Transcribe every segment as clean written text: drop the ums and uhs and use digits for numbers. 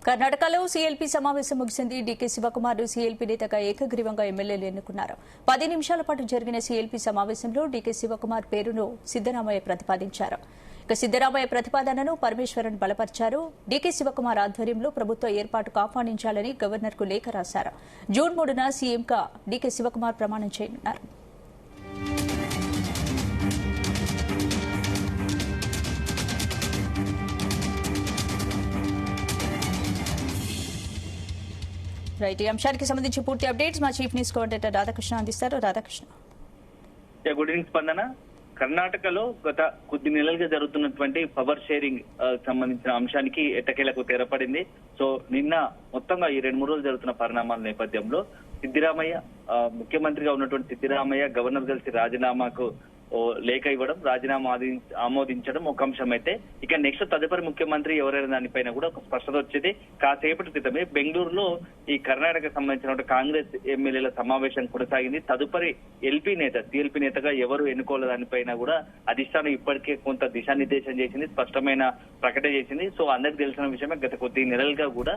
కర్ణాటకలో సీఎల్పీ సమావేశం ముగిసింది. డీకే శివకుమార్ సీఎల్పీ నేతగా ఏకగ్రీవంగా ఎమ్మెల్యేలు ఎన్నుకున్నారు. 10 నిమిషాల పాటు జరిగిన సీఎల్పీ సమావేశంలో డీకే శివకుమార్ పేరును సిద్దరామయ్య ప్రతిపాదించారు. సిద్దరామయ్య ప్రతిపాదనను పరమేశ్వరన్ బలపరిచారు. డీకే శివకుమార్ ఆధ్వర్యంలో ప్రభుత్వ ఏర్పాటుకు ఆహ్వానించాలని గవర్నర్కు లేఖ రాశారు. జూన్ 3న సీఎంగా డీకే శివకుమార్ ప్రమాణం చేయనున్నారు. రైట్, ఈ అంశానికి సంబంధించి పూర్తి అప్డేట్స్ మా చీఫ్ న్యూస్ కోఆర్డినేటర్ రాధాకృష్ణ అందిస్తారు. రాధాకృష్ణ. గుడ్ ఈవినింగ్ స్పందన. కర్ణాటకలో గత కొద్ది నెలలుగా జరుగుతున్నటువంటి పవర్ షేరింగ్ సంబంధించిన అంశానికి ఎట్టకేలకు తెరపడింది. సో నిన్న మొత్తంగా ఈ 2-3 రోజులు జరుగుతున్న పరిణామాల నేపథ్యంలో సిద్దిరామయ్య ముఖ్యమంత్రిగా ఉన్నటువంటి సిద్దిరామయ్య గవర్నర్ కలిసి రాజీనామాకు లేఖ ఇవ్వడం, రాజీనామా ఆమోదించడం ఒక అంశం అయితే, ఇక నెక్స్ట్ తదుపరి ముఖ్యమంత్రి ఎవరైనా దానిపైన కూడా ఒక స్పష్టత వచ్చేది. కాసేపటి క్రితమే బెంగళూరులో ఈ కర్ణాటక సంబంధించిన కాంగ్రెస్ ఎమ్మెల్యేల సమావేశం కొనసాగింది. తదుపరి సిఎల్పీ నేతగా ఎవరు ఎన్నుకోవాలి దానిపైన కూడా అధిష్టానం ఇప్పటికే కొంత దిశానిర్దేశం చేసింది, స్పష్టమైన ప్రకటన చేసింది. సో అందరికి తెలిసిన విషయమే, గత కొద్ది నెలలుగా కూడా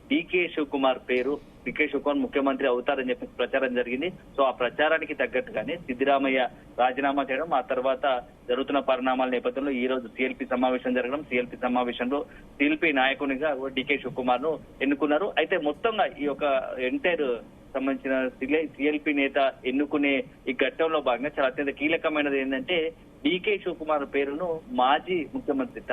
డీకే శివకుమార్ ముఖ్యమంత్రి అవుతారని చెప్పి ప్రచారం జరిగింది. సో ఆ ప్రచారానికి తగ్గట్టుగానే సిద్దిరామయ్య రాజీనామా చేయడం, ఆ తర్వాత జరుగుతున్న పరిణామాల నేపథ్యంలో ఈ రోజు సీఎల్పీ సమావేశం జరగడం, సీఎల్పీ సమావేశంలో సీఎల్పీ నాయకునిగా డీకే శివకుమార్ ను ఎన్నుకున్నారు. అయితే మొత్తంగా ఈ యొక్క ఎంటైర్ సంబంధించిన సీఎల్పీ నేత ఎన్నుకునే ఈ ఘట్టంలో భాగంగా చాలా అత్యంత కీలకమైనది ఏంటంటే, డీకే శివకుమార్ పేరును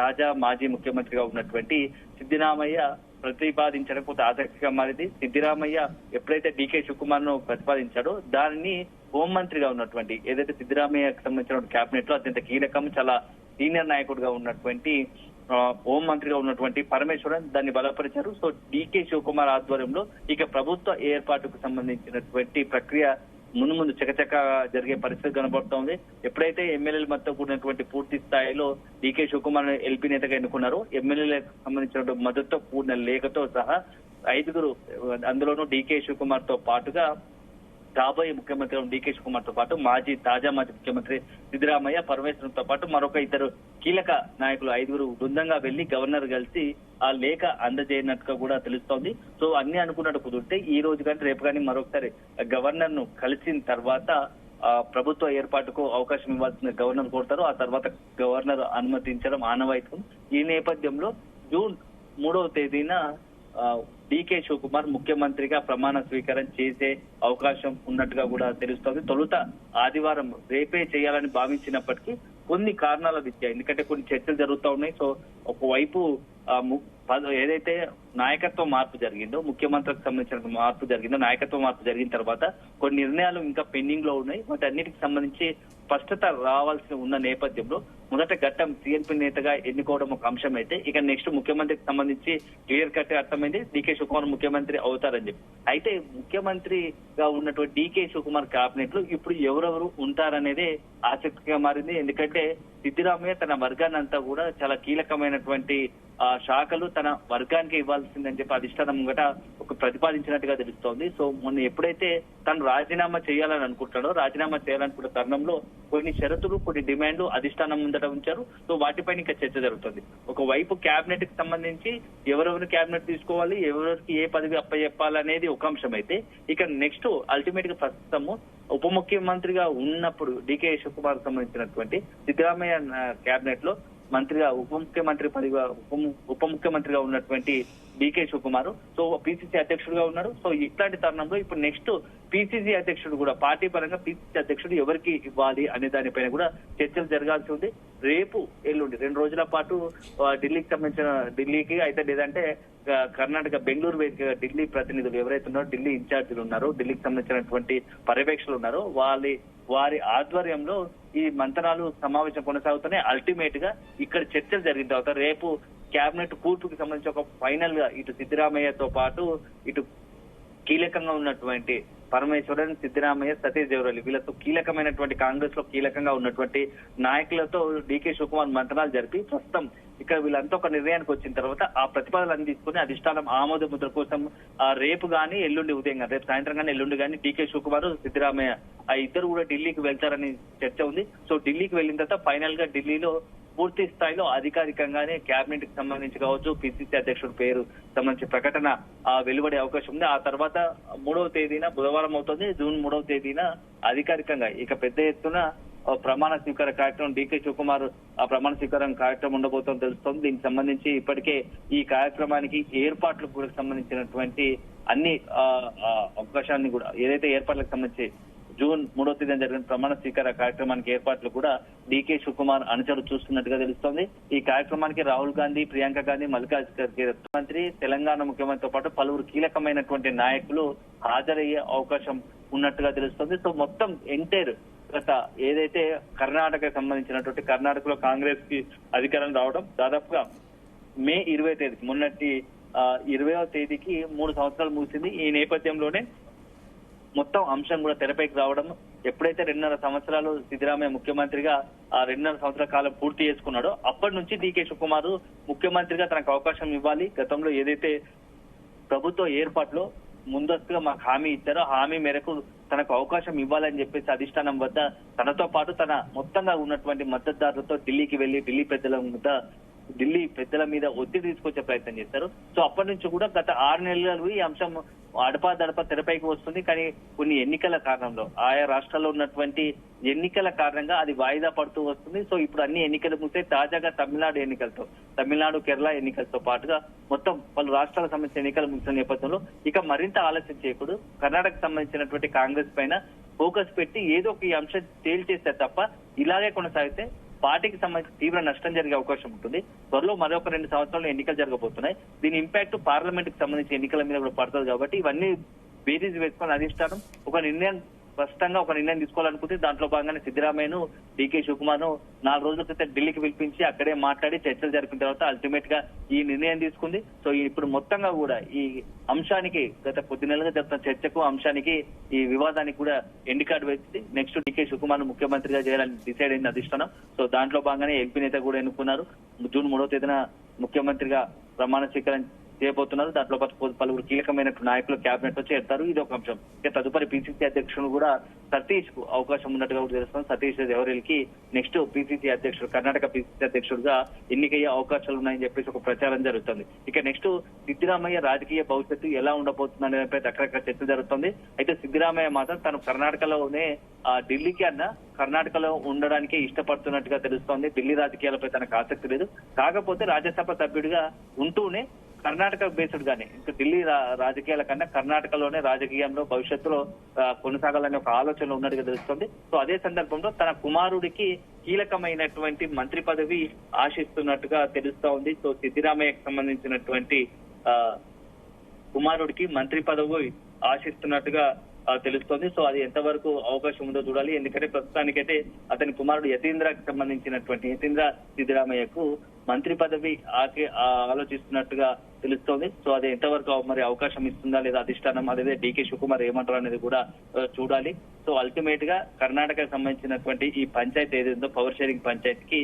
తాజా మాజీ ముఖ్యమంత్రిగా ఉన్నటువంటి సిద్దిరామయ్య ప్రతిపాదించడం కొంత ఆసక్తిగా మారింది. సిద్దిరామయ్య ఎప్పుడైతే డీకే శివకుమార్ ను ప్రతిపాదించాడో దానిని హోంమంత్రిగా ఉన్నటువంటి, ఏదైతే సిద్దిరామయ్యకు సంబంధించిన కేబినెట్ లో అత్యంత కీలకం, చాలా సీనియర్ నాయకుడిగా ఉన్నటువంటి హోంమంత్రిగా ఉన్నటువంటి పరమేశ్వరన్ దాన్ని బలపరిచారు. సో డీకే శివకుమార్ ఆధ్వర్యంలో ఇక ప్రభుత్వ ఏర్పాటుకు సంబంధించినటువంటి ప్రక్రియ ముందు చకచక జరిగే పరిస్థితి కనబడుతోంది. ఎప్పుడైతే ఎమ్మెల్యేల మద్దతు కూడినటువంటి పూర్తి స్థాయిలో డీకే శివకుమార్ ఎల్పీ నేతగా ఎన్నుకున్నారు, ఎమ్మెల్యేలకు సంబంధించిన మద్దతుతో కూడిన లేఖతో సహా 5గురు, అందులోనూ డీకే శివకుమార్ తో పాటుగా రాబోయే ముఖ్యమంత్రి డీకే శివకుమార్ తో పాటు తాజా మాజీ ముఖ్యమంత్రి సిద్దిరామయ్య, పరమేశ్వరన్ తో పాటు మరొక 2 కీలక నాయకులు 5గురు బృందంగా వెళ్లి గవర్నర్ కలిసి ఆ లేఖ అందజేయనట్టుగా కూడా తెలుస్తోంది. సో అన్ని అనుకున్నట్టు కుదిరితే ఈ రోజు కానీ రేపు కానీ మరొకసారి గవర్నర్ ను కలిసిన తర్వాత ప్రభుత్వ ఏర్పాటుకు అవకాశం ఇవ్వాల్సిన గవర్నర్ కోరుతారు. ఆ తర్వాత గవర్నర్ అనుమతించడం ఆనవాయితీ. ఈ నేపథ్యంలో జూన్ 3వ తేదీన డీకే శివకుమార్ ముఖ్యమంత్రిగా ప్రమాణ స్వీకారం చేసే అవకాశం ఉన్నట్టుగా కూడా తెలుస్తోంది. తొలుత ఆదివారం రేపే చేయాలని భావించినప్పటికీ కొన్ని కారణాల రీత్యా, ఎందుకంటే కొన్ని చర్చలు జరుగుతూ ఉన్నాయి. సో ఒకవైపు ఏదైతే నాయకత్వ మార్పు జరిగిందో, ముఖ్యమంత్రికి సంబంధించిన నాయకత్వ మార్పు జరిగిన తర్వాత కొన్ని నిర్ణయాలు ఇంకా పెండింగ్ లో ఉన్నాయి. వాటి అన్నిటికి సంబంధించి స్పష్టత రావాల్సి ఉన్న నేపథ్యంలో మొదట ఘట్టం సీఎల్పీ నేతగా ఎన్నుకోవడం ఒక అంశం అయితే, ఇక నెక్స్ట్ ముఖ్యమంత్రికి సంబంధించి క్లియర్ కట్ అర్థమైంది, డీకే శివకుమార్ ముఖ్యమంత్రి అవుతారని చెప్పి. అయితే ముఖ్యమంత్రిగా ఉన్నటువంటి డీకే శివకుమార్ కేబినెట్ లో ఇప్పుడు ఎవరెవరు ఉంటారనేదే ఆసక్తిగా మారింది. ఎందుకంటే సిద్దిరామయ్య తన వర్గాన్ని అంతా కూడా చాలా కీలకమైనటువంటి శాఖలు తన వర్గానికి ఇవ్వాల్సిందని చెప్పి అధిష్టానం ముంగట ఒక ప్రతిపాదించినట్టుగా తెలుస్తోంది. సో మొన్న ఎప్పుడైతే తను రాజీనామా చేయాలని అనుకుంటాడో, రాజీనామా చేయాలనుకున్న తరుణంలో కొన్ని షరతులు, కొన్ని డిమాండ్లు అధిష్టానం ముందట ఉంచారు. సో వాటిపైన ఇంకా చర్చ జరుగుతుంది. ఒకవైపు కేబినెట్ కి సంబంధించి ఎవరెవరు కేబినెట్ తీసుకోవాలి, ఎవరికి ఏ పదవి అప్పచెప్పాలనేది ఒక అంశం అయితే, ఇక నెక్స్ట్ అల్టిమేట్ గా ప్రస్తుతము ఉప ముఖ్యమంత్రిగా ఉన్నప్పుడు డీకే శివకుమార్ సంబంధించినటువంటి సిద్దిరామయ్య కేబినెట్ లో మంత్రిగా ఉప ముఖ్యమంత్రిగా ఉన్నటువంటి డీకే శివకుమార్ సో పిసిసి అధ్యక్షుడిగా ఉన్నారు. సో ఇట్లాంటి తరుణంలో ఇప్పుడు నెక్స్ట్ పిసిసి అధ్యక్షుడు కూడా, పార్టీ పరంగా పిసిసి అధ్యక్షుడు ఎవరికి ఇవ్వాలి అనే దానిపైన కూడా చర్చలు జరగాల్సి ఉంది. రేపు ఎల్లుండి 2 రోజుల పాటు ఢిల్లీకి అయితే, లేదంటే కర్ణాటక బెంగళూరు వేదికగా ఢిల్లీ ప్రతినిధులు ఎవరైతే ఉన్నారో, ఢిల్లీ ఇన్ఛార్జీలు ఉన్నారో, ఢిల్లీకి సంబంధించినటువంటి పర్యవేక్షకులు ఉన్నారో వారి ఆధ్వర్యంలో ఈ మంతనాలు సమావేశం కొనసాగుతున్నాయి. అల్టిమేట్ గా ఇక్కడ చర్చలు జరిగిన తర్వాత రేపు కేబినెట్ కూర్పుకి సంబంధించి ఒక ఫైనల్ గా ఇటు సిద్దిరామయ్యతో పాటు ఇటు కీలకంగా ఉన్నటువంటి పరమేశ్వరన్, సిద్దిరామయ్య, సతీష్ దేవరలి వీళ్ళతో కీలకమైనటువంటి కాంగ్రెస్ లో కీలకంగా ఉన్నటువంటి నాయకులతో డీకే శివకుమార్ మంతనాలు జరిపి ప్రస్తుతం ఇక్కడ వీళ్ళంతా ఒక నిర్ణయానికి వచ్చిన తర్వాత ఆ ప్రతిపాదనలు తీసుకుని అధిష్టానం ఆమోద ముద్ర కోసం రేపు గానీ ఎల్లుండి ఉదయం కానీ, రేపు సాయంత్రం కానీ ఎల్లుండి కానీ డీకే శివకుమార్, సిద్దిరామయ్య ఆ ఇద్దరు కూడా ఢిల్లీకి వెళ్తారని చర్చ ఉంది. సో ఢిల్లీకి వెళ్ళిన తర్వాత ఫైనల్ గా ఢిల్లీలో పూర్తి స్థాయిలో అధికారికంగానే కేబినెట్ కి సంబంధించి కావచ్చు, పిసిసి అధ్యక్షుడి పేరు సంబంధించి ప్రకటన వెలువడే అవకాశం ఉంది. ఆ తర్వాత 3వ తేదీన బుధవారం అవుతుంది. జూన్ 3వ తేదీన అధికారికంగా ఇక పెద్ద ఎత్తున ప్రమాణ స్వీకార కార్యక్రమం డీకే శివకుమార్ ప్రమాణ స్వీకారం కార్యక్రమం ఉండబోతుందని తెలుస్తోంది. దీనికి సంబంధించి ఇప్పటికే ఈ కార్యక్రమానికి ఏర్పాట్లకు కూడా సంబంధించినటువంటి అన్ని అవకాశాన్ని కూడా ఏదైతే ఏర్పాట్లకు సంబంధించి జూన్ 3వ తేదీన జరిగిన ప్రమాణ స్వీకార కార్యక్రమానికి ఏర్పాట్లు కూడా డీకే శివకుమార్ అనుచరులు చూస్తున్నట్టుగా తెలుస్తోంది. ఈ కార్యక్రమానికి రాహుల్ గాంధీ, ప్రియాంక గాంధీ, మల్లికార్జున ఖర్గే ముఖ్యమంత్రి, తెలంగాణ ముఖ్యమంత్రితో పాటు పలువురు కీలకమైనటువంటి నాయకులు హాజరయ్యే అవకాశం ఉన్నట్టుగా తెలుస్తోంది. సో మొత్తం ఎంటైర్ గత ఏదైతే కర్ణాటకకు సంబంధించినటువంటి కర్ణాటకలో కాంగ్రెస్ కి అధికారం రావడం దాదాపుగా మే 20వ తేదీకి మొన్నటి 20వ తేదీకి 3 సంవత్సరాలు ముగిసింది. ఈ నేపథ్యంలోనే మొత్తం అంశం కూడా తెరపైకి రావడం, ఎప్పుడైతే 2.5 సంవత్సరాలు సిద్ధరామయ్య ముఖ్యమంత్రిగా 2.5 సంవత్సరాల కాలం పూర్తి చేసుకున్నాడో అప్పటి నుంచి డీకే శివకుమార్ ముఖ్యమంత్రిగా తనకు అవకాశం ఇవ్వాలి, గతంలో ఏదైతే ప్రభుత్వ ఏర్పాట్లో ముందస్తుగా మాకు హామీ ఇచ్చారో హామీ మేరకు తనకు అవకాశం ఇవ్వాలని చెప్పేసి అధిష్టానం వద్ద తనతో పాటు తన మొత్తంగా ఉన్నటువంటి మద్దతుదారులతో ఢిల్లీకి వెళ్లి ఢిల్లీ పెద్దల మీద ఒత్తిడి తీసుకొచ్చే ప్రయత్నం చేశారు. సో అప్పటి నుంచి కూడా గత 6 నెలలు ఈ అంశం అడపా తెరపైకి వస్తుంది. కానీ కొన్ని ఎన్నికల కారణంలో ఆయా రాష్ట్రాల్లో ఉన్నటువంటి ఎన్నికల కారణంగా అది వాయిదా పడుతూ వస్తుంది. సో ఇప్పుడు అన్ని ఎన్నికలు ముగితే తాజాగా తమిళనాడు కేరళ ఎన్నికలతో పాటుగా మొత్తం పలు రాష్ట్రాలకు సంబంధించిన ఎన్నికలు ముగిసిన నేపథ్యంలో ఇక మరింత ఆలస్యం చేయకూడదు. కర్ణాటకకు సంబంధించినటువంటి కాంగ్రెస్ పైన ఫోకస్ పెట్టి ఏదో ఒక ఈ అంశం తేల్చేస్తే తప్ప ఇలాగే కొనసాగితే పార్టీకి సంబంధించి తీవ్ర నష్టం జరిగే అవకాశం ఉంటుంది. త్వరలో మరొక 2 సంవత్సరాలు ఎన్నికలు జరగబోతున్నాయి. దీని ఇంపాక్ట్ పార్లమెంట్ కి సంబంధించి ఎన్నికల మీద కూడా పడుతుంది. కాబట్టి ఇవన్నీ బేరీజ్ వేసుకొని అధిష్టానం స్పష్టంగా ఒక నిర్ణయం తీసుకోవాలనుకుంటే దాంట్లో భాగంగానే సిద్ధరామయ్యను, డీకే శివకుమార్ ను 4 రోజుల క్రితం ఢిల్లీకి పిలిపించి అక్కడే మాట్లాడి చర్చలు జరిపిన తర్వాత అల్టిమేట్ గా ఈ నిర్ణయం తీసుకుంది. సో ఇప్పుడు మొత్తంగా కూడా ఈ అంశానికి గత కొద్ది నెలలుగా జరుగుతున్న చర్చకు అంశానికి ఈ వివాదానికి కూడా ఎండ్ కార్డు వేసింది. నెక్స్ట్ డీకే శివకుమార్ ముఖ్యమంత్రిగా చేయాలని డిసైడ్ అయింది అధిష్టానం. సో దాంట్లో భాగంగానే ఎంపీ నేత కూడా ఎన్నుకున్నారు. జూన్ 3వ తేదీన ముఖ్యమంత్రిగా ప్రమాణ స్వీకారం చేయబోతున్నారు. దాంట్లో పలువురు కీలకమైన నాయకులు కేబినెట్ లో చేరుతారు. ఇది ఒక అంశం. ఇక తదుపరి పిసిసి అధ్యక్షుడు కూడా సతీష్ కు అవకాశం ఉన్నట్టుగా కూడా తెలుస్తుంది. సతీష్ దేవరేల్కి నెక్స్ట్ పిసిసి అధ్యక్షుడు, కర్ణాటక పిసిసి అధ్యక్షుడుగా ఎన్నికయ్యే అవకాశాలు ఉన్నాయని చెప్పేసి ఒక ప్రచారం జరుగుతుంది. ఇక నెక్స్ట్ సిద్ధరామయ్య రాజకీయ భవిష్యత్తు ఎలా ఉండబోతుంది అనేపై రకరకాల చర్చ జరుగుతుంది. అయితే సిద్ధరామయ్య మాత్రం తను కర్ణాటకలోనే ఢిల్లీకి కర్ణాటకలో ఉండడానికే ఇష్టపడుతున్నట్టుగా తెలుస్తోంది. ఢిల్లీ రాజకీయాలపై తనకు ఆసక్తి లేదు. కాకపోతే రాజ్యసభ సభ్యుడిగా ఉంటూనే కర్ణాటక బేస్డ్ గానే ఇంకా ఢిల్లీ రాజకీయాల కన్నా కర్ణాటకలోనే రాజకీయంలో భవిష్యత్తులో కొనసాగాలనే ఒక ఆలోచన ఉన్నట్టుగా తెలుస్తుంది. సో అదే సందర్భంలో తన కుమారుడికి కీలకమైనటువంటి మంత్రి పదవి ఆశిస్తున్నట్టుగా తెలుస్తా ఉంది. సో సిద్ధరామయ్యకు సంబంధించినటువంటి కుమారుడికి మంత్రి పదవి ఆశిస్తున్నట్టుగా తెలుస్తోంది. సో అది ఎంతవరకు అవకాశం ఉందో చూడాలి. ఎందుకంటే ప్రస్తుతానికైతే అతని కుమారుడు యతీంద్రకి సంబంధించినటువంటి యతీంద్ర సిద్ధరామయ్యకు మంత్రి పదవి ఆలోచిస్తున్నట్టుగా తెలుస్తోంది. సో అది ఎంతవరకు మరి అవకాశం ఇస్తుందా లేదా అధిష్టానం, అదే డీకే శివకుమార్ ఏమంటారు అనేది కూడా చూడాలి. సో అల్టిమేట్ గా కర్ణాటకకు సంబంధించినటువంటి ఈ పంచాయతీ ఏదైందో పవర్ షేరింగ్ పంచాయతీకి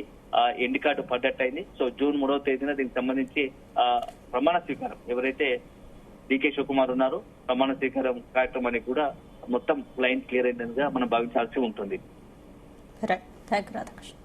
ఎండ్ కార్డు పడ్డట్టయింది. సో జూన్ 3వ తేదీన దీనికి సంబంధించి ప్రమాణ స్వీకారం ఎవరైతే డీకే శివకుమార్ ఉన్నారు ప్రమాణ స్వీకారం కార్యక్రమానికి కూడా మొత్తం లైన్ క్లియర్ అయిందిగా మనం భావించాల్సి ఉంటుంది. థాంక్యూ రాధాకృష్ణ.